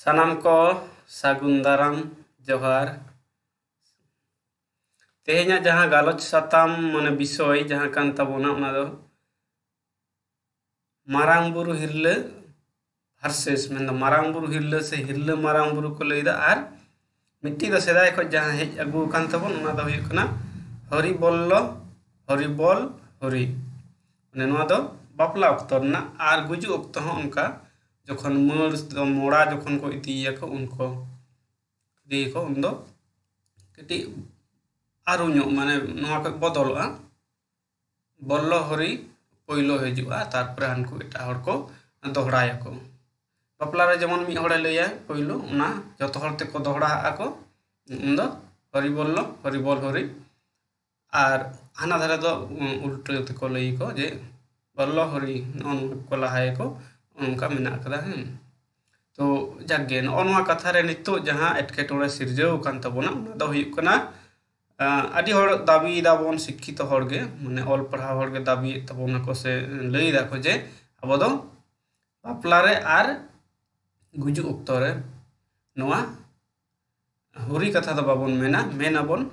ᱥᱟᱱᱟᱢ ᱠᱚ ᱥᱟᱹᱜᱩᱱ ᱫᱟᱨᱟᱢ ᱡᱚᱦᱟᱨ। तेहेᱧᱟᱜ जहाँ गालोच साताम माने विषय जहाँ कान ताबोना ओना दो मारांग बुरु हिरले भार्सेस मेन मारांग बुरु हिरले से हिरले मारांग बुरु को लैदा आर मिट्टी दो सेदाय को जहाँ हेज अगु कान ताबोन ओना दो हुयुग कना हरि बोल्लो हरि बोल हरि माने नोआ दो बापला अक्तो ना आर गुजु अक्तो हो उनका जखन मोड़ा जखन को इदिया को उनको दी को उन दो कटी आरुño माने नोआ को बदलवा बोल्लो हरि पहलो हजुआ तारपरे हानकु एटा हर को दोहराया को बापला रे जेमन मी हड़े लैया पहलो ओना जतो हर ते को दोहरा आको उन दो हरि बोल्लो हरि बोल हरि आर हाना धारे दो उल्टे ते को लई को जे बोल्लो हरि नोन को लहाय को उनका मेना कदा तो जागे नोआ कथा रे नितो जहां एटकेटोरे सिरजौ कान तबोना ओना दो हुयुग कना आदि हर दाबी दाबोन शिक्षित हरगे माने ऑल पढ़ा हरगे दाबी तबोना को से लई दा को जे अब दो बापला रे आर गुजु अक्तो रे नोआ हुरी कथा दो बाबोन मेना मेनाबोन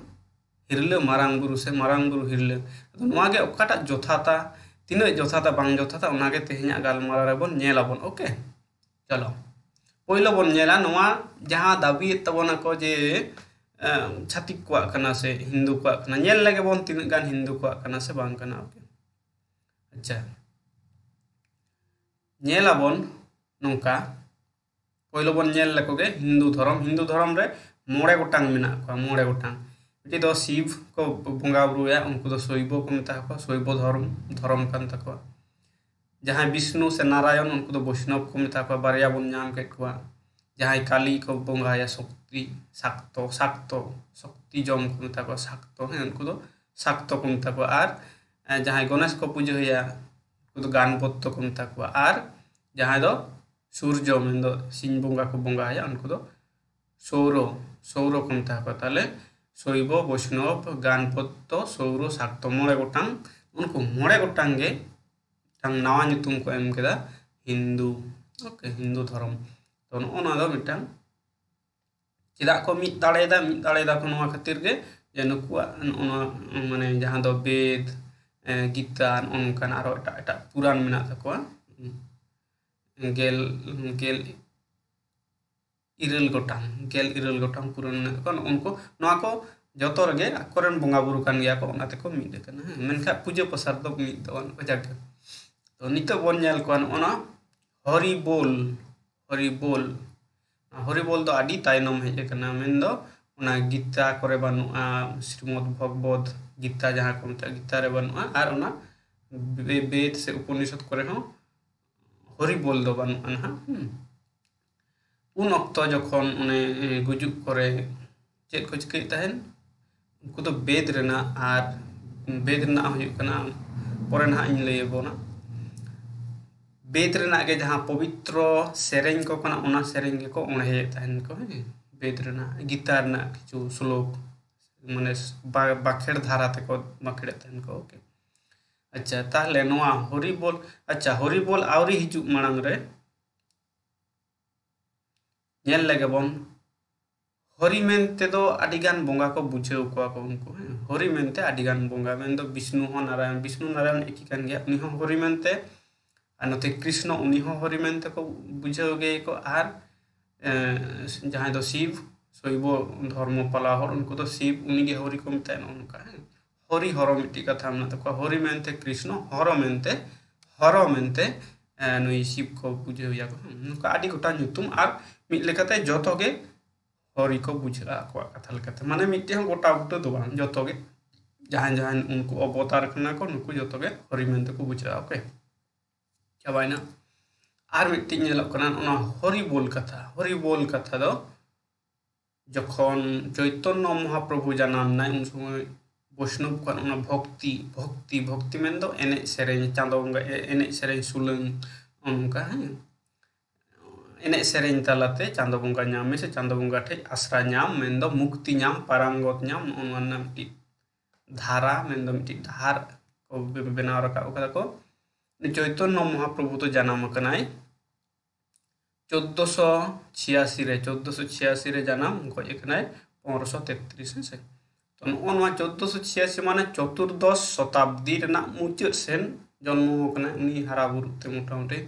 हिरले मारांग बुरु से मारांग बुरु हिरले तो नोआ गे ओकाटा जोथाता तिना जोथाता बांग जोथाता ओना गे तेहेñा गालमारा रे बोन नेलाबोन ओके चलो पहिलो बोन नेला नोआ जहां दाबी तबोना को जे छातिक को कना से हिंदू को कना नेल लगे बोन तीन गान हिंदू को कना से बांग कना ओके अच्छा नेला बोन नोंका पहिलो बोन नेल लकोगे हिंदू धर्म रे मोड़े गोटांग मेना को मोड़े गोटांग इति दो शिव को बंगा बुरुया उनको दो शैव को मेता को शैव धर्म कान तको जहां विष्णु से नारायण उनको दो वैष्णव को मेता को बारिया बोन नाम के को जहां काली को बंगाया शक्ति शक्ति जम को मेता को शाक्तो है उनको दो शाक्तो को मेता को आर जहां गणेश को पूजा होया उनको दो गणपति को मेता को आर जहां दो सूर्य मेन दो सिंह बंगा को बंगाया उनको दो सौर को मेता को ताले शैव वैष्णव गणपति सौर शाक्तो मोड़े गोटांग उनको मोड़े गोटांग गे टांग नावा नितुम को एम केदा हिंदू ओके हिंदू धर्म तो नोना दो मिटांग चेदा को मिद दाड़ेदा को नोआ खातिर गे जे नुकुआ माने जहां दो वेद गीता उनकान आरो एटा पुराण मेना तकोआ गेल इरल गोटांग पुराण मेना तको उनको नोआ को जतो रगे आकोरन बंगा बुरु कान गया को ओनाते को मिद कना मेनखा पूजा प्रसाद दो मिद दो को जागे तो नितो बोन नेल को ओना हरि बोल दो आदि तायनम हेज कना मेन दो ओना गीता करे बानुआ श्रीमद् भगवत गीता जहां को मेता गीता रे बानुआ आर ओना वेद से उपनिषद करे हो हरि बोल दो बानुआ ना उन अक्तो जखन ओने गुजुक करे चेद को चिकई ताहेन उनको तो वेद रेना आर वेद रेना हुयुग कना परे ना इन लई बोना वेद रेना के जहां पवित्र सेरेंग को कना ओना सेरेंग के को ओणे ताहेन को वेद रेना गीता रेना किछु श्लोक माने बाखेड़ धारा ते को बाखेड़ ताहेन को ओके अच्छा ताहले नोआ हरि बोल अच्छा हरि बोल आवरी हिजु मांग रे नेल लगे बोन हरि मेनते दो आदिगान बंगा को बुझेउ को उनको हरि मेनते आदिगान बंगा मेन दो विष्णु नारायण एकी कान गया उनी हो हरि मेनते और नते कृष्ण उनी हो हरि मेनते को बुझेउ गे को आर जहां दो शिव शैव धर्म पाला हर उनको तो शिव उनी गे हरि को मेता उनका हरि हर मिट्टी कथा में तो हरि मेनते कृष्ण हर मेनते नुई शिव को बुझेउ या को उनका आदि गोटा nyutum आर मिट लेकाते जतो गे हरि को बुझा को कथा लेकाते माने मिट्टी हो गोटा गोटा दो बान जतो गे जहां उनको अवतार कना को नुको जतो गे हरि मेनते को बुझा ओके चाबाइना आर मिट्टी नेलक कना ओना हरि बोल कथा दो जखन चैतन्य महाप्रभु जानाम नाय उन समय वैष्णव को ओना भक्ति मेन दो एने सेरें चांदो बंगा एने सेरें सुलंग उनका है एने सेरें तालाते चांदो बंगा नाम से चांदो बंगा ठे आश्रा नाम मेन दो मुक्ति नाम पारंगत नाम ओना मिट्टी धारा मेन दो मिट्टी धार को बेनाव रखा को चैतन्य महाप्रभु तो जानाम कनाय 1486 रे जन्म गज कनाय 1533 से तो नोआ 1486 माने चतुर्दश शताब्दी रेना मुचाद सेन जन्म कना उनी हारा बुरुते मोटामुटी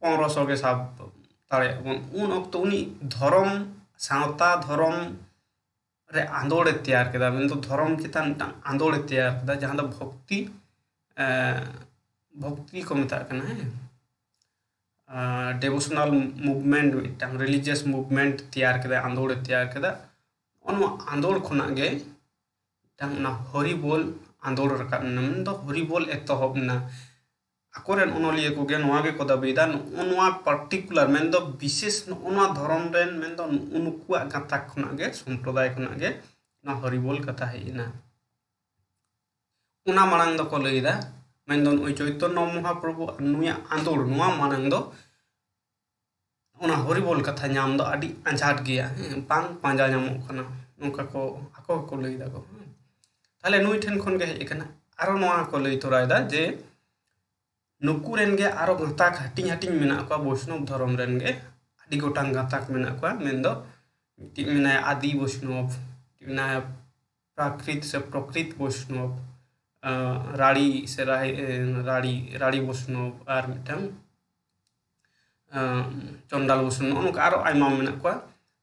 1500 के साब तारे उन अक्तो उनी धर्म सावता धर्म रे आंदोड़ तैयार केदा मेन तो धर्म चितान आंदोड़ तैयार केदा जहां दो भक्ति को मेता कना है डेवोशनल मूवमेंट मिटांग रिलीजियस मूवमेंट तैयार केदा आंदोड़ तैयार केदा उन आंदोड़ खुना गे मिटांग ना हरिबोल आंदोड़ रका मेन दो हरिबोल एतहब ना अकोरेन ओनलिया को गे नोआ गे को दाबीदा नोआ पर्टिकुलर मेन दो विशेष नोआ धर्म रेन मेन दो उनुकुआ गाता खुना गे संप्रदाय खुना गे ना हरिबोल कथा हेना उना मांग दो को लैदा मेन दो ओइ चैतन्य महाप्रभु नुया आंदोड़ नोआ मांग दो उना हरिबोल कथा नाम दो आदि अंजाट गया पांग पांजा नामो कना नोका को आको को लैदा को ताले नुई ठेन खन गे हेकना आरो नोआ को लै तोरायदा जे नुकुरेन गे आरो गाताक हटिंग हटिंग मेना को वैष्णव धर्म रेन गे आदि गोटांग गाताक मेना को मेन दो मेना आदि वैष्णव मेना प्राकृत से प्रकृत वैष्णव राड़ी से राड़ी वैष्णव और मिटांग चंडाल वैष्णव उनको आरो आयमा मेना को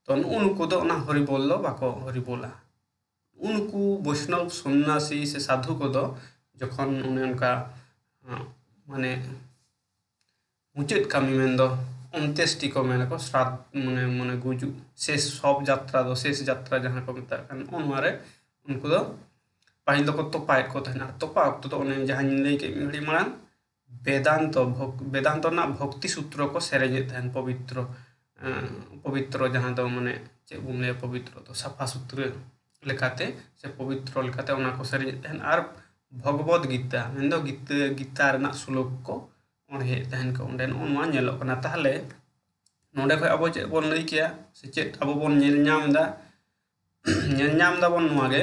तो उनको दो ना हरिबोल दो बाको हरिबोला उनको वैष्णव सन्यासी से साधु को दो जखन उनका माने मुचाद कामी मेन दो अंत्येष्टि को मेन को श्राद्ध माने माने गुजु शेष सब यात्रा दो शेष यात्रा जहां को मेता कान उनमारे उनको दो पाहिल दो को तोपाय को तहना तोपा तो उन जहां लई के मिडी मारान वेदांत ना भक्ति सूत्र को सेरेजे तहन पवित्र जहां दो माने चे बुमले पवित्र तो सफा सूत्र लेकाते से पवित्र लेकाते उना को सेरेजे तहन आर भगवद गीता मेन दो गीता रेना श्लोक को ओणे तहन को ओंडे नोआ नेलो कना ताहले नोंडे खय अबो चे बोन लई किया से चे अबो बोन नेल ᱧᱟᱢ दा बोन नोआ गे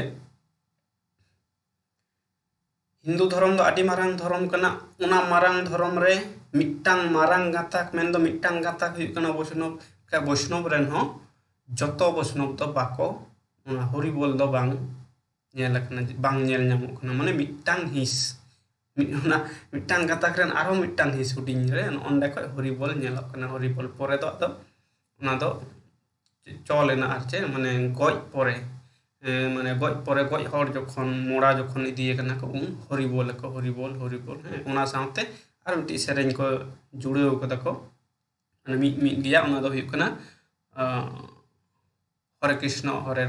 हिंदू धर्म दो आदि मारंग धर्म कना उना मारंग धर्म रे मिट्टांग मारंग गाताक मेन दो मिट्टांग गाताक हुई कना वैष्णव रेन हो जतो वैष्णव दो बाको उना हरिबोल दो बांग नेल ᱧᱟᱢᱚᱜ ᱠᱟᱱᱟ माने मिट्टांग हिस मिट्टांग गाताक रेन आरो मिट्टांग हिस हुडिंग रे ओंडे खय हरिबोल नेलक कना हरिबोल परे दो आदो उना दो चलेना आरचे माने गज परे माने गज हर जखन मोड़ा जखन इदिए कना को उन हरिबोल उना साथे आर मिट्टी सेरेन को जुड़ेव कदा को माने मिट गया उना दो हुई कना हरे कृष्ण हरे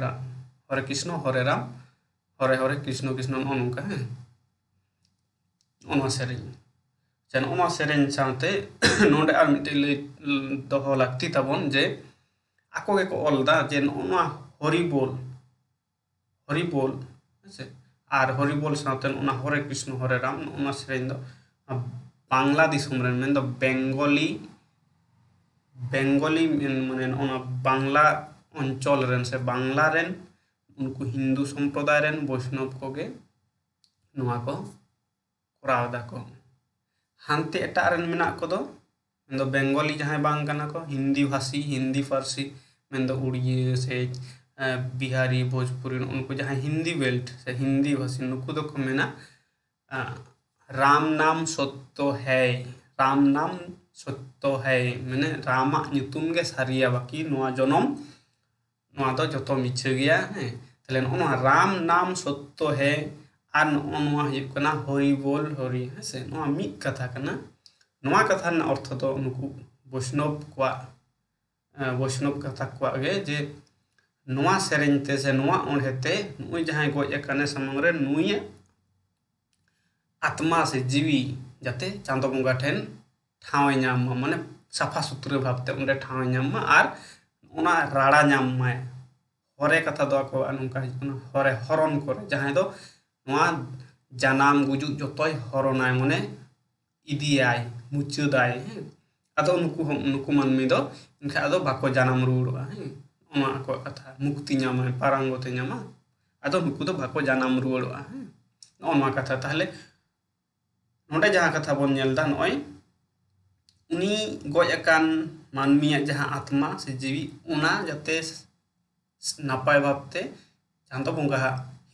राम हरे हरे कृष्ण कृष्ण नोनका है ओना सेरेन जन ओना सेरेन साथे नोंडे आर मिट्टी ले दोहो लागती ताबन जे आको के को ओलदा जे ओना हरिबोल से आर हरिबोल साथे ओना हरे कृष्ण हरे राम ओना सेरेन दो बांग्ला दिसम रेन मेन दो बेंगली माने ओना बांग्ला अंचल रेन से बांग्ला रेन उनको हिंदू संप्रदाय रेन वैष्णव को गे नोआ को कोराव दा को हानते एटा रेन मेना को दो मेन दो बेंगली जहां बांग कना को हिंदी भाषी हिंदी फारसी मेन दो उड़िया से बिहारी भोजपुरी उनको जहां हिंदी बेल्ट से हिंदी भाषी नुकु दो को मेना राम नाम सत्य है माने रामा ᱧᱩᱛᱩᱢ गे सारिया बाकी नोआ जनम नोआ दो जतो मिछे गया है तले नोआ राम नाम सत्य है आर नोआ हुई कना हरि बोल हरि है से नोआ मिक कथा कना नोआ कथा ना अर्थ दो नुकु वैष्णव कथा को गे जे नोआ सेरेंते से नोआ ओंढेते नुई जहां गज कने समंग रे नुई आत्मा से जीवी जाते चांदो बंगा ठेन ठावे नाम माने साफा सुथरे भावते उंडे ठावे नाम आर उना राड़ा नाम माय हरे कथा दो को अनुका हरे हरन करे जहां दो नोआ जानाम गुजु जतोय हरनाय माने इदियाय मुचुदाय आदो नुकु मानमी दो इनखा आदो बाको जानाम रुड़ा ओना को कथा मुक्ति नामा पारंगते नामा आदो नुकु दो बाको जानाम रुड़ा ओना कथा ताहले नोडे जहां कथा बोन नेलदा नय उनी गoj akan मानमिया जहाँ आत्मा से जीवी उना जाते नापाय भावते चांदो बंगा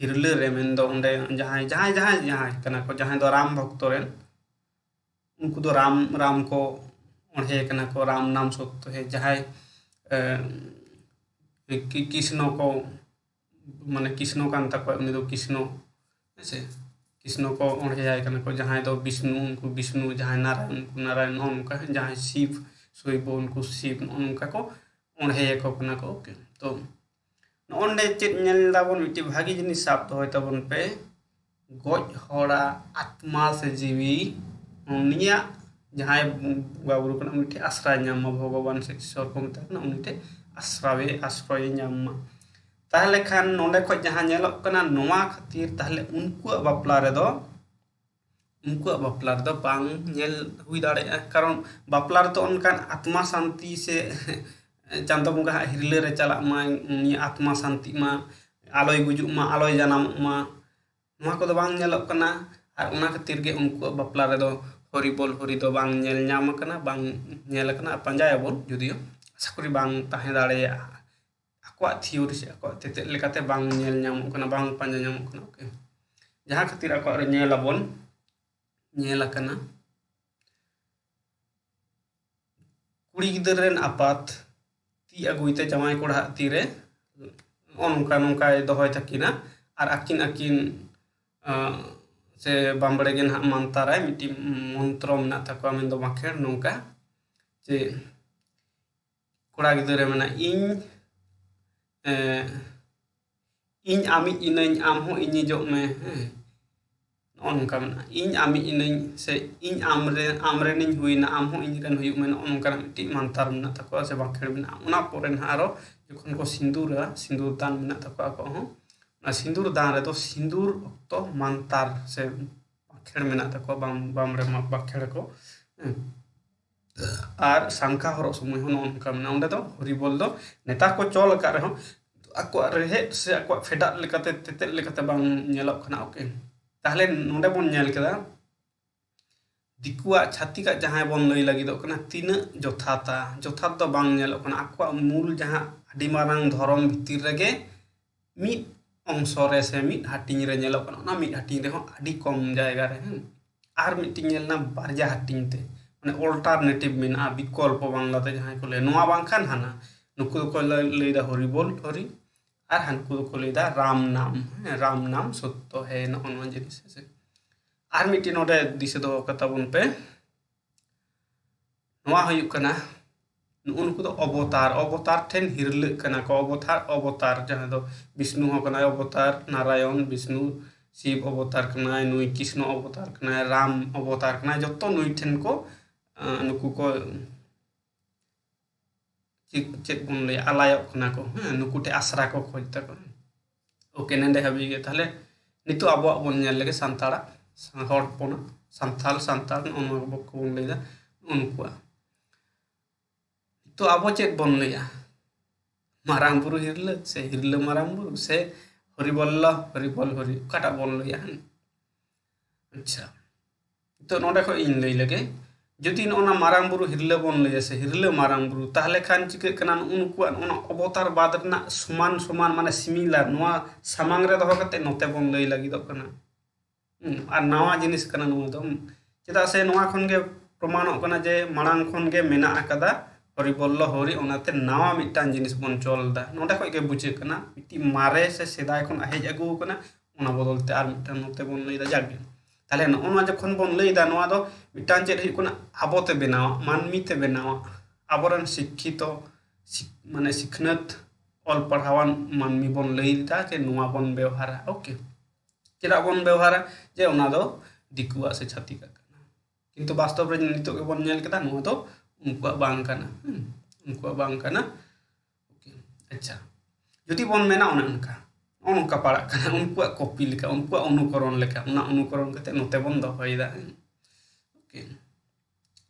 हिरले रे मेन दो उंडे जहाँ जहाँ जहाँ जहाँ कना को जहाँ दो राम भक्त रेन उनको दो राम को उन्हें कना को राम नाम सत्य है जहाँ कृष्ण को माने कृष्ण कान तक उन्हें दो कृष्ण ऐसे कृष्ण को उन्हें जाए कना को जहाँ दो विष्णु उनको विष्णु जहाँ नारायण उनको नारायण उनका जहाँ शिव सोईबो उनको शिव उनका को उन्हें को कना को ओके तो नोंडे चेत नेल दाबन मिट्टी भागी जिनिस साब तो होता बन पे गoj होड़ा आत्मा से जीवी उनिया जहाँ बाबुरु कना मिट्टी आश्रय ᱧᱟᱢᱟ भगवान से ईश्वर को मत ना उनिटे आश्रय ᱧᱟᱢᱟ ताहले खान नोंडे को जहाँ नेलक कना नोवा खातिर ताहले उनको बापला रे दो बांग नेल हुई दाड़े कारण बापला रे तो उनकान आत्मा शांति से चांदो बंगा हिरले रे चला मा उनी आत्मा शांति मा आलोय गुजुक मा आलोय जानाम मा नोवा को दो बांग नेलक कना आर उना खातिर गे उनको बापला रे दो हरि बोल हरि दो बांग नेल ᱧᱟᱢ कना बांग नेल कना पंजायाबोन जुदियो आशा करी बांग ताहे दाड़े आको थियोरी से आको तेते लेकाते बांग नेल ᱧᱟᱢᱚᱜ कना बांग पंजा ᱧᱟᱢᱚᱜ कना ओके जहाँ खातिर आको रे नेलाबोन नेल कना कुड़ी गिदर रेन आपात ती अगुइते जमाई कोड़ा तीरे नोंका नोंका दोहय तकिना आर आकिन से बांबड़े गे ना मानताराय मिट्टी मंत्र मेना तको मेन दो बाखेर नोंका जे कोड़ा गिदर मेना इन आमी इनኝ आम हो इनी जो में नोंका मेना इन आमी इनኝ से इन आमरे निñ हुईना आम हो इन रन हुयु में नोंका मिट्टी मंत्र मेना तको से बाखेर मेना उना पोरेन हारो जखन को सिंदूर दान मेना तको को हो सिंदूर दान रे तो सिंदूर तो मंतर से बाखेड़ मेना तको बाम रे बाखेड़ को आर शंका हरो समय हो नोंका मेना उंडे दो हरि बोल दो नेता को चोल का रहो आको रेहे से आको फेडा लेकाते तेते लेकाते बांग नेलक खना ओके ताहले नोंडे बोन नेल केदा दिकुआ छातिका जहाँ बोन लई लगिदो कना तीन जोथात दो बांग नेलक कना आको मूल जहाँ आदि मारांग धरम भितिर रेगे मिट अंश रे से मिट हाटिंग रे नेलक कना ना मिट हाटिंग रे हो आदि कम जायगा रे आर मिटिंग नेलना बारजा हाटिंग ते माने अल्टरनेटिव मेना विकल्प बांग्लाते जहाँ को ले नोआ बांखान हाना नुकु को लईदा हरि बोल हरि आर हानकु को लईदा राम नाम सत्य है नोन जिनिस से आर मिट्टी नोडे दिसे दो कता बुन पे नोआ हुयु कना उनको तो अवतार ठेन हिरले कना को अवतार जहाँ दो विष्णु हो कना अवतार नारायण विष्णु शिव अवतार कना नुई कृष्ण अवतार कना राम अवतार कना जतो नुई ठेन को नुकु को चेक बन ले आलायक कना को नुकु टे आसरा को खोजता को ओके नेंडे हाबी गे ताहले नितो आबो बन नेल लेगे सांताड़ा हड़पना सांताल उनको बन लेदा उनको तो आबो चेक बन लिया मारांग बुरु हिरले मारांग बुरु से हरि बोल हरि काटा बन लिया अच्छा तो नोडे को इन लई लगे जदि नोना मारांग बुरु हिरले बन लिया से हिरले मारांग बुरु ताहले खान चिके कना उनको ओना अवतार बाद रना समान माने सिमिलर नोआ सामांग रे दहो कते नोते बन लई लगी दो कना और नवा जिनिस कना नो दो चेदा से नोआ खन गे प्रमाणक कना जे मारांग खन गे मेना आकादा हरि बोल हरि ओनाते नवा मिटान जिनिस बन चलदा नोडे खय गे बुझे कना मिट्टी मारे से सेदाय खन हेज अगु कना ओना बदलते आर मिटान नोते बन लईदा जागे ताले नोना जखन बन लईदा नोआ दो मिटान चेद हुई कना आबोते बेनावा मानमीते बेनावा आबोरन शिक्षित माने सिखनत ऑल पढ़ावान मानमी बन लईदा जे नोआ बन व्यवहारा ओके चेदा बन व्यवहारा जे ओना दो दिकुआ से छातिका कना किंतु वास्तव रे नितो के बन नेल केदा नोआ दो उनको बांग कना ओके अच्छा जुदी बन मेना उनका पड़ा कना उनको कॉपी लेका उनको अनुकरण लेका उना अनुकरण कते नोते बन दो होइदा ओके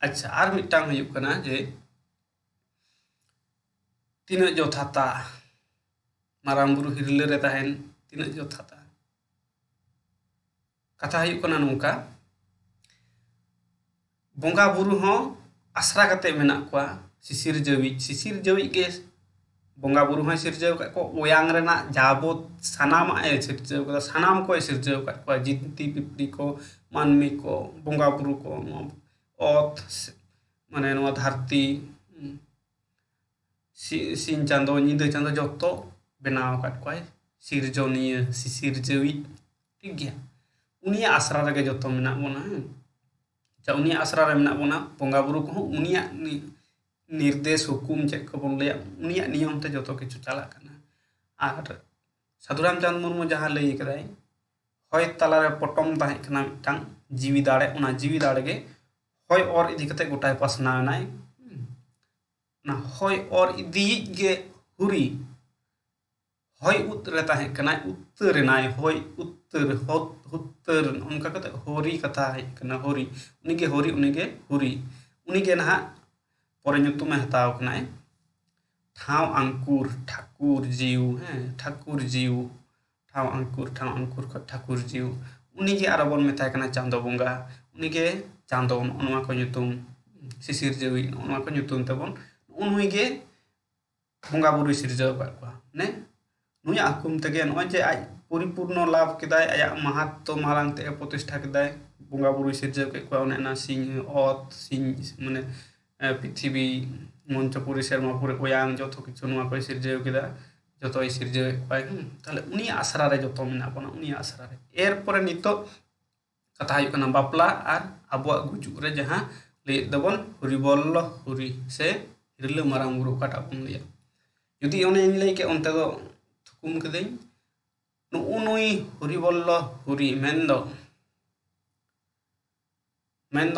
अच्छा आर मिटांग हुयु कना जे तीन जोथाता मारांग बुरु हिरले रे ताहेन तीन जोथाता कथा हुयु कना नोंका बोंगा बुरु हो आसरा कते मेना को सिसिर जवी के बंगा बुरु हय सिरजाव का को ओयांग रेना जाबो सानाम ए सिरजाव का सानाम को सिरजाव का जिंती पिपरी को मानमी को बंगा बुरु को ओत माने नो धरती सिन चांदो निदे चांदो जतो बनाव काट को सिरजोनिया सिरजावी ठीक गया उनिया आसरा रे जतो मेना बोना चा उनिया आसरा रे मेना बोना बंगा बुरु को उनिया निर्देश हुकुम चेक को बोन ले उनिया नियम ते जतो किछु चला कना आर साधु रामचंद्र मुर्मू जहां लई कदाय होय तला रे पटम ताहे कना मिटांग जीवी दाड़े उना जीवी दाड़े गे होय और इदि कते गोटाय पासना नाय ना होय और इदि गे हुरी होय उत्तर ताहे कना उत्तर नाय होय उत्तर उनका कते होरी कथा है कना होरी उनिगे हुरी उनिगे ना परे nyutum हताव कना ठाव अंकुर ठाकुर जीव हैं ठाकुर जीव ठाव अंकुर ठाकुर जीव उनिगे आरो बोन मेताय कना चांदो बंगा उनिगे चांदो ओनवा को nyutum सिसिर जेवी ओनवा को nyutum तबन उनुइगे बंगा बुरु सिरजाव का ने नुया हुकुम तेगे नय जे आज परिपूर्ण लाभ केदाय आया महत्व मालांग ते प्रतिष्ठा केदाय बंगा बुरु सिरजाव के को ओनेना सिंह ओत सिंह माने पृथ्वी मंचपुरी शर्मापुरी ओयांग जो किछु नुआ को सिरजाव केदा जो सिरजाव पाय ताले उनी आसरा रे जो मेना बना उनी आसरा रे एर परे नितो कथा हय कना बापला आर आबो गुजु रे जहां ले दबन हुरी बोल्लो हुरी से हिरले मारांग बुरु काटा बन लिया यदि ओने इन लई के ओनते दो थुकुम केदै नुई हुरी बोल्लो हुरी मेंदो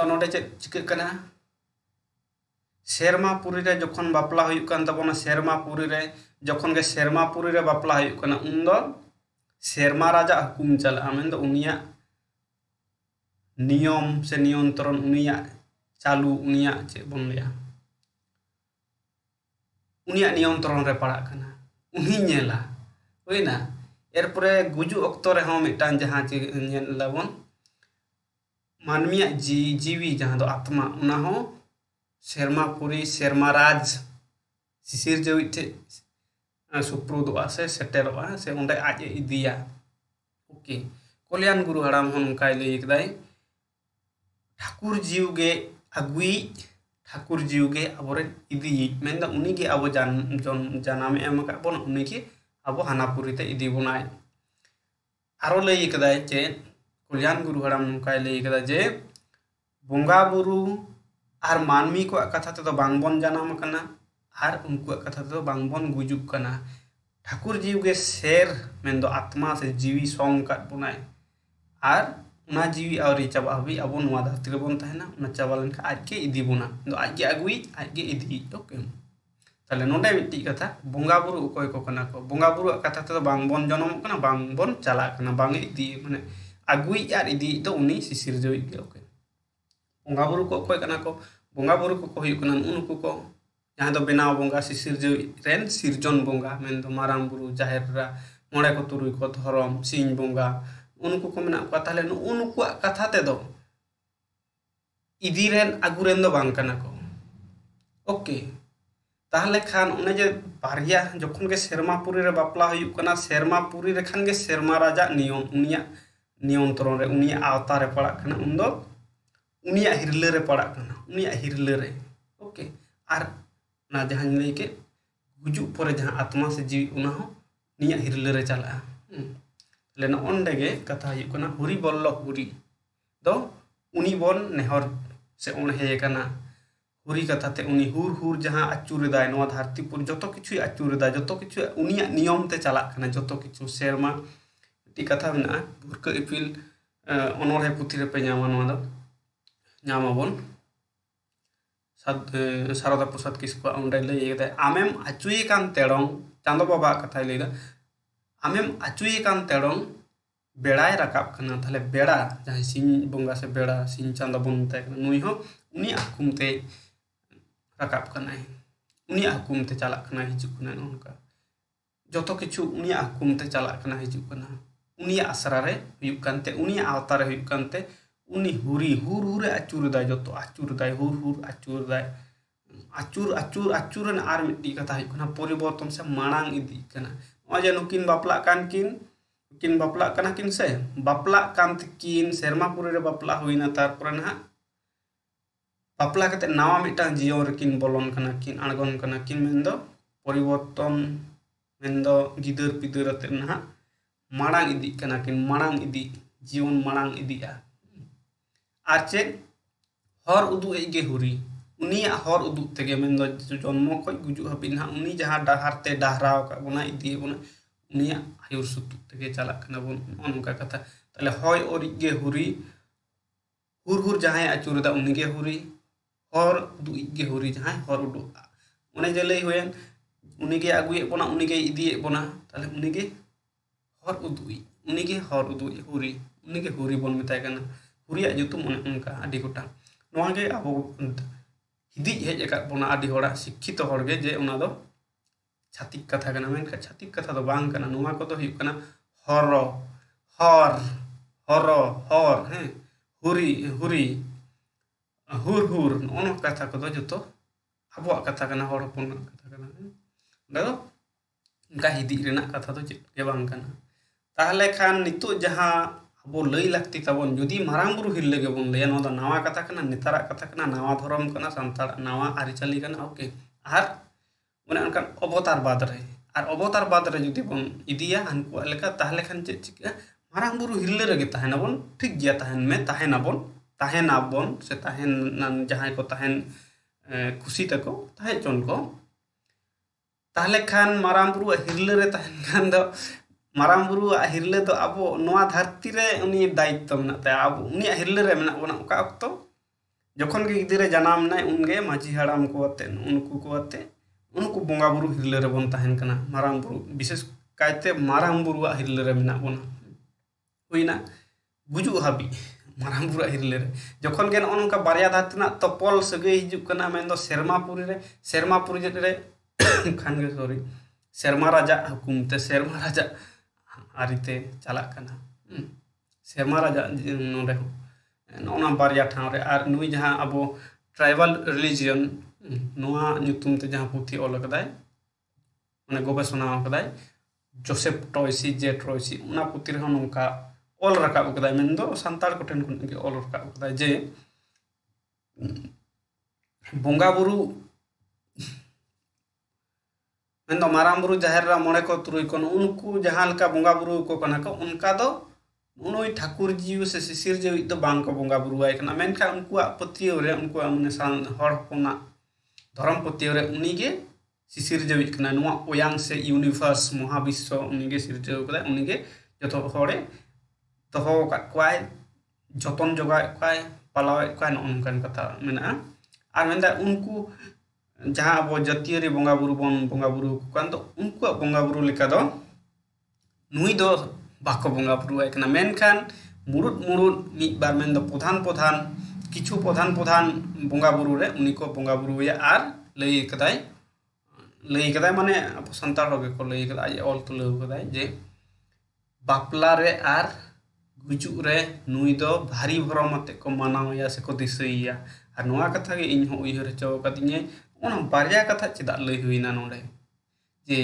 नोडे चे चिके कना शेरमापुरी रे जखन बापला हुयुक कान तबोना शेरमापुरी रे जखन के शेरमापुरी रे बापला हुयुक काना उन दो शेरमा राजा हुकुम चला आमेन दो उनिया नियम से नियंत्रण उनिया चालू उनिया चे बन लिया उनिया नियंत्रण रे पड़ा कना उनी नेला होइना एरपरे गुजु अक्तो रे हम मिटान जहां चे नेल लाबन मानमिया जीवी जहां दो आत्मा उना हो शेरमापुरी शेरमाराज सिसिर जविटे सुप्रुदोआ से सेटेरोआ से उंडे आज इदिया ओके कल्याण गुरु हराम हन उनका लई कदाय ठाकुर जीव गे अगुई ठाकुर जीव गे अबोरे इदी मेंदा उनी गे अबो जानाम एम का बन उनी के अबो हानापुरी ते इदी बनाय आरो लई कदाय जे कल्याण गुरु हराम उनका लई कदा जे बंगा बुरु आर मानमी को कथा ते तो बांगबन जानाम कना आर उनको कथा ते तो बांगबन गुजुक कना ठाकुर जीव के शेर मेन दो आत्मा से जीवी सोंग का बनाए आर उना जीवी और चाबा हबी अबो नुआ धरती रे बन तहना उना चावलन का आज के इदी बुना दो आज के अगुई आज के इदी ओके ताले नोडे मिट्टी कथा बंगा बुरु कोय को कना को बंगा बुरु कथा ते तो बांगबन जनम कना बांगबन चला कना बांग इदी माने अगुई यार इदी तो उनी सिसिर जई के ओके बंगा बुरु को कोय कना को बंगा बुरु को हुयुक कना उनको को जहां दो बेनाव बंगा सिसिर जई रेन सिरजन बंगा मेन दो मारांग बुरु जाहेररा मोड़े को तुरुई को धरम सिंह बंगा उनको को मेना को ताले उनको कथा ते दो इदी रेन अगुरेन दो बांग कना को ओके ताहले खान उन्हें जे बारिया जखन के शेरमापुरी रे बापला हुयुक कना शेरमापुरी रे खान के शेरमा राजा नियम उनिया नियंत्रण रे उनिया आवता रे पड़ा कना उन दो उनिया हिरले रे पड़ा कना उनिया हिरले रे ओके आर ना जहां लई के गुजु परे जहां आत्मा से जीव उना हो निया हिरले रे चला लेना ओंडे गे कथा हुयुक कना हुरी बोल्लो हुरी दो उनी बोन नेहर से ओन हे कना हुरी कथा ते उनी हुर हुर जहां अचुर दाय नवा धरती पुर जतो किछु अचुर दाय जतो किछु उनिया नियम ते चला कना जतो किछु शेरमा टी कथा मेना भुरका इपिल अनोहे पुथि रे पे ᱧᱟᱢᱟ नवा दो ᱧᱟᱢᱟᱵᱚन शारदा प्रसाद किसको उंडे लई दे आमेम अचुई कान तेड़ों चांदो बाबा कथा लई दा आमेम अचुई कान तेड़ों बेड़ाय रकाब कना थाले बेड़ा जहां सिंह बंगा से बेड़ा सिंह चांदो बनते नुई हो उनी हुकुम ते रकाब कना उनी हुकुम ते चला कना हिजु कना उनका जतो किछु उनी हुकुम ते चला कना हिजु कना उनी आसरा रे हुयुक कानते उनी आवता रे हुयुक कानते उनी हुरी हुर हुरे आचुरदाय जतो आचुरदाय हुर हुर आचुरदाय आचुर आचुर आचुरन आर मिट्टी कथा हुई कना परिवर्तन से मांग इदी कना ओ जे नुकिन बापला कान किन बापला कना किन से बापला कान किन सेरमापुरी रे बापला हुईना तारपर ना बापला कते नावा मिटांग जीवन रेकिन बोलन कना किन आणगोन कना किन मेंदो परिवर्तन मेंदो गिदर पिदर अते ना मांग इदी कना किन मांग इदी जीवन मांग इदिया आर चे हर उदु एगे हुरी उनिया हर उदु तेगे मेंदो जन्म खय गुजु हाबि ना उनी जहां डाहार ते डाहराव का बोना इदी बोना उनिया आयुर सुतु तेगे चला कना बोन अनका कथा ताले हय ओरिगे हुरी हुर हुर जहां आचुरदा उनिगे हुरी हर उदु इगे हुरी जहां हर उदु उने जे लई होयन उनिगे आगुए बोना उनिगे इदिए बोना ताले उनिगे हर उदु उनिगे हर उदु हुरी उनिगे हुरी बोन मिताय कना हुरिया जुतुम उनका आदि गोटा नोआ गे अब हिदी हेज अकात बोना आदि होड़ा शिक्षित होड़गे जे उना दो छातिक कथा कना मेनका छातिक कथा दो बांग कना नोआ को दो हुई कना हर हर हर हर हैं हुरी हुरी हुर हुर ओनो कथा को दो जतो अबो कथा कना होड़ होपन कथा कना दो उनका हिदी रेना कथा दो चेत के बांग कना ताहले खान नितु जहां अब लई लगती तबन जुदी मारांग बुरु हिल्ले के बोन लैया नोदा नावा कथा कना नेतारा कथा कना नावा धर्म कना संताड़ नावा आरिचाली कना ओके आर उन्हें अनका अवतार बाद रे जुदी बोन इदिया हनकु लेका ताहले खान चे चिका मारांग बुरु हिल्ले रे ताहेना बोन ठीक गया ताहेन में ताहेना बोन से ताहेन जहां को ताहेन खुशी तको ताहे चोन को ताहले खान मारांग बुरु हिल्ले रे ताहेन खान दो मारांग बुरु हिरले तो अब नोआ धरती रे उनी दायित्व मेनाते अब उनी हिरले रे मेना बना ओका अक्तो जखन के गिदरे जनाम नाय उनगे माझी हड़ाम को अते उनको बोंगा बुरु हिरले रे बन ताहेन कना मारांग बुरु विशेष कायते मारांग बुरु हिरले रे मेना बना हुईना गुजु हाबी मारांग बुरु हिरले रे जखन के नोनका बारिया धरती ना तपल सगे हिजु कना मेन दो सेरमापुरी रे खान के सॉरी सेरमा राजा हुकुमते सेरमा राजा आरिते चला कना सेरमा राजा नोडे नोना बारिया ठाव रे आर नुई जहां अबो ट्राइबल रिलीजियन नोआ नुतुम ते जहां पुथी ऑल कदाय माने गवेषणा कदाय जोसेफ टॉयसी जे ट्रॉयसी उना पुथी रे नोका ऑल रका कदाय मेंदो संतार कोठेन कुन के ऑल रका कदाय जे बोंगा बुरु मेन मारांग बुरु जाहेर रा मोड़े को तुरुई को उनको जहां लका बोंगा बुरु को कना को उनका दो उनोई ठाकुर जीव से शिशिर जीव तो बांग को बोंगा बुरु आय कना मेनखा उनको पतियो रे उनको माने हर होना धर्म पतियो रे उनीगे शिशिर जीव कना नुआ ओयांग से यूनिवर्स महाविश्व उनीगे सिरजव कदा उनीगे जतो होड़े तहो का क्वाय जतन जगा क्वाय पालाव क्वाय नोनकन कथा मेना आर मेंदा उनको जहां अब जातीय बोंगा बुरु बन बोंगा बुरु कान तो उनको बोंगा बुरु लेका दो नुई दो बाको बोंगा बुरु आय कना मेनखान मुरुद मीत बार मेन दो प्रधान किछु प्रधान बोंगा बुरु रे उनी को बोंगा बुरु या आर लई कदाय माने अब संतार होगे को लई कदाय ऑल तुलो कदाय जे बापला रे आर गुजु रे नुई दो भारी भरमते को मानाव या से को दिसैया आर नोआ कथा गे इन हो उयहर चो कदिnye उन बारिया कथा चेदा लई हुईना नोडे जे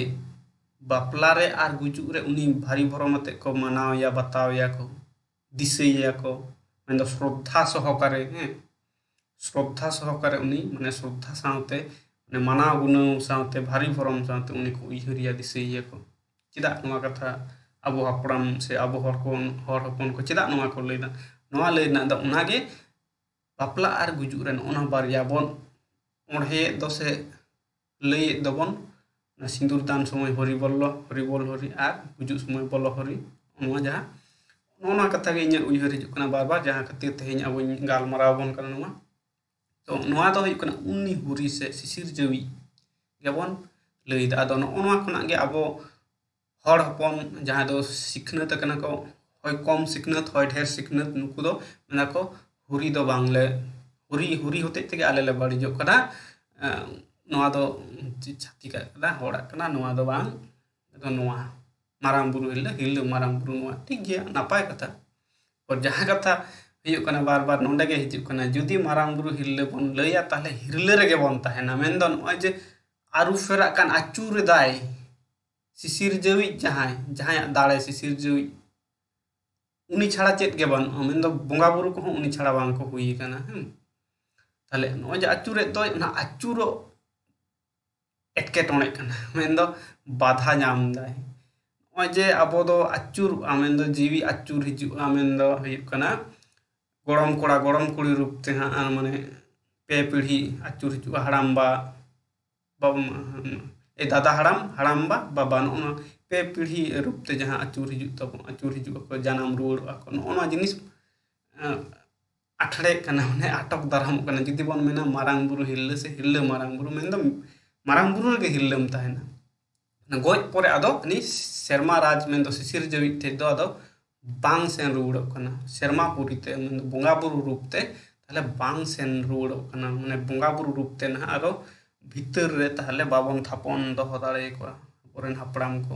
बापला रे आर गुजु रे उनी भारी भरमते को मानाव या बताव या को दिसैया को मेन दो श्रद्धा सहकारे उनी माने श्रद्धा सावते माने मानाव गुण सावते भारी भरम सावते उनी को उयहरिया दिसैया को चेदा नोआ कथा अबो हपड़ाम से अबो हर हपन को चेदा नोआ को लईदा नोआ लईना द उनागे बापला आर गुजु रे ओना बारिया बोन ओढ़े दसे लई दबन सिंदूर दान समय हरि बोल हरि आर गुजु समय बोल हरि नोआ जहां नोना कथा गे इᱧ उयहर हिजु कना बार बार जहां खातिर तेहेñ अब गालमाराव बन कना नोआ तो नोआ दो हुई कना उन्नी हुरी से शिशिर जवी गेबन लई दा दो नोआ खना गे अब हर हपन जहां दो सिखनत कना को होय कम सिखनत होय ढेर सिखनत नुकु दो मेना को हुरी दो बांगले हुरी होते तेगे आले ले बाड़िजो कना नोआ दो छाती का होड़ा कना नोआ दो बांग दो नोआ मारांग बुरु हिल्ले मारांग बुरु नोआ ठीक गया नापाय कथा और जहां कथा ᱦᱩᱭᱩᱜ ᱠᱟᱱᱟ ᱵᱟᱨ ᱵᱟᱨ ᱱᱚᱰᱮ ᱜᱮ ᱦᱤᱡᱩᱜ ᱠᱟᱱᱟ ᱡᱩᱫᱤ ᱢᱟᱨᱟᱝ ᱵᱩᱨᱩ ᱦᱤᱨᱞᱟᱹ ᱵᱚᱱ ᱞᱟᱹᱭᱟ ᱛᱟᱦᱞᱮ ᱦᱤᱨᱞᱟᱹ ᱨᱮᱜᱮ ᱵᱚᱱ ᱛᱟᱦᱮᱱᱟ ᱢᱮᱱᱫᱚ ᱱᱚᱜᱼᱚᱭ ᱡᱮ ᱟᱹᱨᱩ ᱯᱷᱮᱨᱟᱜ ᱠᱟᱱ ᱟᱹᱪᱩᱨᱮᱫᱟᱭ ᱥᱤᱥᱤᱨᱡᱟᱹᱣᱤᱡ ᱡᱟᱦᱟᱸᱭᱟᱜ ᱫᱟᱲᱮ ᱥᱤᱥᱤᱨᱡᱟᱹᱣᱤᱡ उनी छाड़ा चेत के बानुआ मेन बंगा बुरु को उनी छाड़ा बांग को हुई काना ताले नॉय जे अचुरे तो ना अचुरो एटकेटोणे काना मेन दो बाधा नाम दाय नॉय जे अबो दो अचुर आमेन दो जीवी अचुर हिजु आमेन दो हुई काना गरम कोड़ा गरम कुड़ी रूप ते हां माने पे पीढ़ी अचुर हिजु हड़ामबा ए दादा हड़ामबा बाबा नो पे पीढ़ी रूप ते जहां अचुर हिजु तब अचुर हिजु को जानम रुड़ को नो जिनिस आठड़े कना माने आटक दाराम कना जुदी बन मेना मारांग बुरु हिल्ले से हिल्ले मारांग बुरु मेन दो मारांग बुरु गे हिल्लेम ताहेना गoj परे आदो नि शर्मा राज मेन दो सिसिर जवि ते दो आदो बांग सेन रुड़ कना शर्मा पुरी ते मेन बंगा बुरु रूप ते ताले बांग सेन रुड़ कना माने बंगा बुरु रूप ते ना आरो भीतर रे ताले बाबन थापन दो दाड़े को ओरेन हापड़ाम को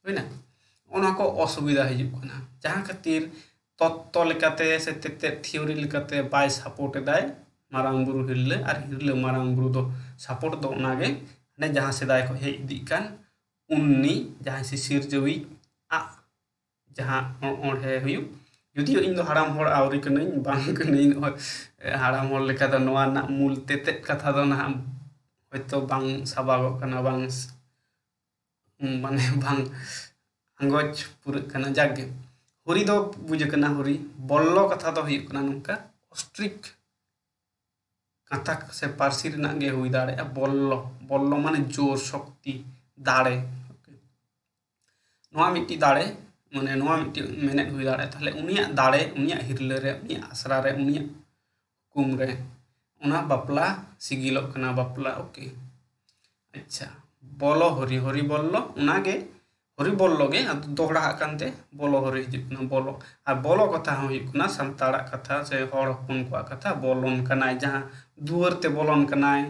होइना ओना को असुविधा हिजु कना जहां खातिर तत्व लेकाते से तेते थ्योरी लेकाते बाय सपोर्ट दाय मारांग बुरु हिरले और हिरले मारांग बुरु दो सपोर्ट दो ओनागे ने जहां सेदाय को हे इदी कान उन्नी जहां सिसिर जवी आ जहां ओढे हुयु यदि इन दो हराम होड़ आवरी कनई बांग कनई हराम होड़ लेका दो नोआ ना मूल तेते कथा दो ना होयतो बांग साबागो कना बांग माने बांग अंगोज पुर कना जागे हुरी दो बुझे कना हुरी बल्लो कथा दो हुई कना नुका ऑस्ट्रिक कथा से पारसी रना गे हुई दाड़े बल्लो बल्लो माने जोर शक्ति दाड़े नोआ मिट्टी दाड़े माने नोआ मिट्टी मेनेट हुई दाड़े ताले उनिया दाड़े उनिया हिरले रे उनिया आसरा रे उनिया कुम रे उना बापला सिगिलो कना बापला ओके अच्छा बोलो हरी हरी बोलो उनागे हरी बोलो गे दोहड़ा कानते बोलो हरी हिजुकना बोलो और बोलो कथा हुई सानताड़ा कथा से हड़ हपन को कथा बोलन कनाय जहां दुआर ते बोलन कनाय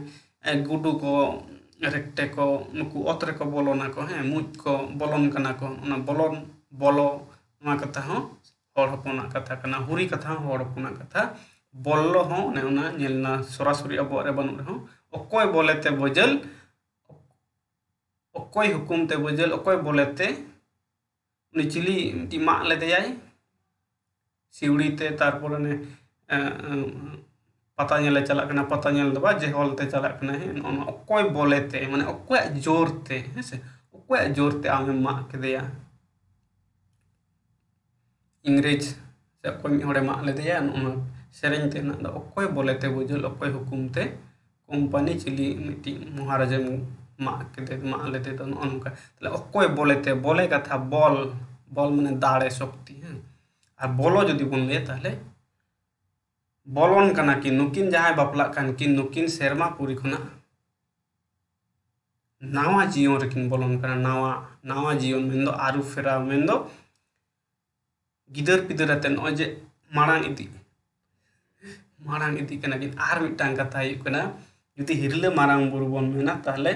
गुडू को रेक्टे को नुकु अतरे को बोलोना को हे मुज को बोलन कना को उना बोलन बोलो मा कथा हो हड़ हपना कथा कना हुरी कथा हड़ हपना कथा बोलो हो ने उना नेलना सरासरी अब रे बनु रे हो ओकोय बोलेते बजल ओकोय हुकुम ते बजल ओकोय बोलेते उनी चिली टी मा लेदेयाय सिवड़ी ते तारपर ने पता नेले चला कना पता नेल दबा जे होलते चला कना हे ओकोय बोलेते माने ओकोय जोरते हेसे ओकोय जोरते आमे मा केदेया इंग्रेज से ओकोय होड़े मा लेदेया उन सेरेन ते ना ओकोय बोलेते बजल ओकोय हुकुम ते कंपनी चिली मिटी महाराजा मा केदे मा लेते तो नका तले ओकोय बोलेते बोले कथा बल बल माने दाड़े शक्ति है और बोलो जदि बन ले ताले बोलन कना कि नुकिन जहां बापला कान कि नुकिन शर्मा पुरी खना नावा जीवन रेकिन बोलन कना नावा नावा जीवन मेन दो आरु फेरा मेन दो गिदर पिदर अते न जे मारांग इदी कना कि आर मिटांग कथा हुई कना जदि हिरले मारांग बुरु बन मेना ताले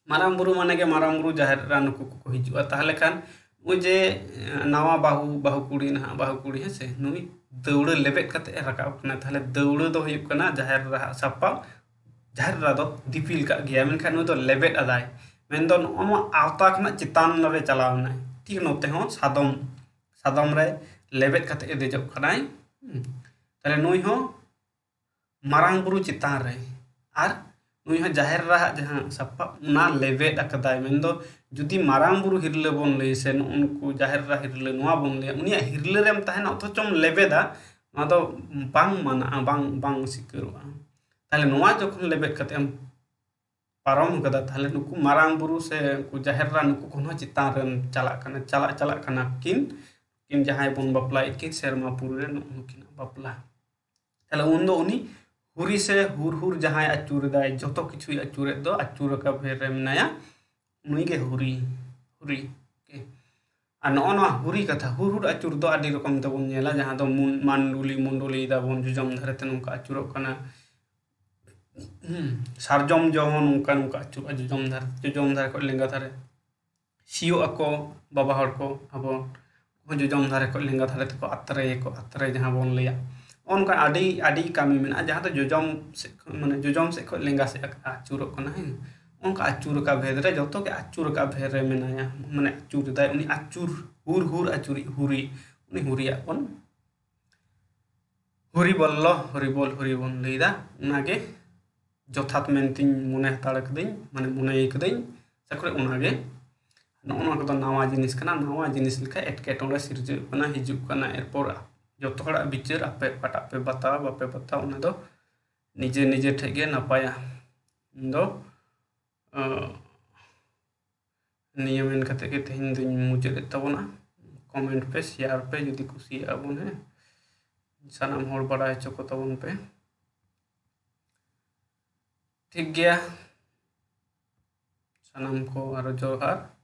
मारांग बुरु माने के मारांग बुरु जाहिर रान को हिजुआ ताले खान जे नावा बाहु कुड़ी ना बाहु कुड़ी है से नुई दौड़ लेबेट कते रकाब कना ताले दौड़ दो हुई कना जाहिर रहा सपा जाहिर रा दो दिपिल का गया मेनखान नु दो लेबेट अदाय मेन दो नो आवता खना चितान रे चलावना ठीक नोते हो सादम रे लेबेट कते देजो खनाय ताले नुई हो मारांग बुरु चितान रे आर नुई हो जाहिर रहा जहां सपा ना लेबेट अकदाय मेन दो जुदी मारांग बुरु हिरले बन ले से उनको जाहिर रहा हिरले नोआ बन ले उनिया हिरले रेम ताहेना अथचम लेबेदा ना दो बांग माना बांग सिकरवा ताले नोआ जखन लेबेट कते हम पारम कदा ताले नुकु मारांग बुरु से को जाहिर रहा नुकु कोनो चितान रेम चला कना किन जहां बन बपला किन शर्मा पुरु रे नुकिन बपला ताले उन दो उनी हुरी से हुर जहां अचूर दाय जतो किछु अचूरे दो अचूर का फेर रे मनाया नुई के हुरी के आ नो हुरी कथा हुर अचूर दो आदि रकम तबन नेला जहां दो मंडुली दा बन जुजम धरते नुका अचूर कना सारजम जवन नुका अचूर जुजम धर को लेंगा थारे सियो अको बाबा हर को अब ᱡᱚᱡᱚᱢ ᱫᱷᱟᱨᱮ ᱠᱷᱚᱱ ᱞᱮᱸᱜᱟ ᱫᱷᱟᱨᱮ ᱛᱮᱠᱚ ᱟᱛᱨᱮ ᱡᱟᱦᱟᱸ ᱵᱚᱱ ᱞᱟᱹᱭᱟ ᱚᱱᱠᱟ ᱟᱹᱰᱤ ᱠᱟᱹᱢᱤ ᱢᱮᱱᱟᱜᱼᱟ ᱡᱟᱦᱟᱸ ᱫᱚ ᱡᱚᱡᱚᱢ ᱥᱮᱫ ᱢᱟᱱᱮ ᱡᱚᱡᱚᱢ ᱥᱮᱫ ᱠᱷᱚᱱ ᱞᱮᱸᱜᱟ ᱥᱮᱫ ᱟᱹᱪᱩᱨᱚᱜ ᱠᱟᱱᱟ ᱦᱮᱸ ᱚᱱᱠᱟ ᱟᱹᱪᱩᱨ ᱟᱠᱟ ᱵᱷᱮᱫ ᱨᱮ ᱡᱚᱛᱚ ᱜᱮ ᱟᱹᱪᱩᱨ ᱟᱠᱟ ᱵᱷᱮᱫ ᱨᱮ ᱢᱮᱱᱟᱭᱟ ᱢᱟᱱᱮ ᱟᱹᱪᱩᱨ ᱮᱫᱟᱭ ᱩᱱᱤ ᱟᱹᱪᱩᱨ ᱦᱩᱨ ᱟᱹᱪᱩᱨᱤᱡ ᱦᱩᱨᱤ उनी हुरिया बन हुरी बल्लो हुरी बन लैदा उनागे जथात मेनतिन मने हताड़ कदिन माने मने कदिन सकरे उनागे नोना को नावा जिनिस कना नावा जिनिस लेखा एटकेटोड़े सिरजु कना हिजु कना एरपोर जतो हड़ा बिचार आपे पटा पे बताओ बापे बताओ उना दो निजे निजे ठेगे नपाया दो नियमन कते के तेहिन दिन मुझे तबना कमेंट पे शेयर पे यदि कुसी आबन है सानाम होड़ बड़ा चको तबन पे ठीक गया सानाम को आरो जोहार।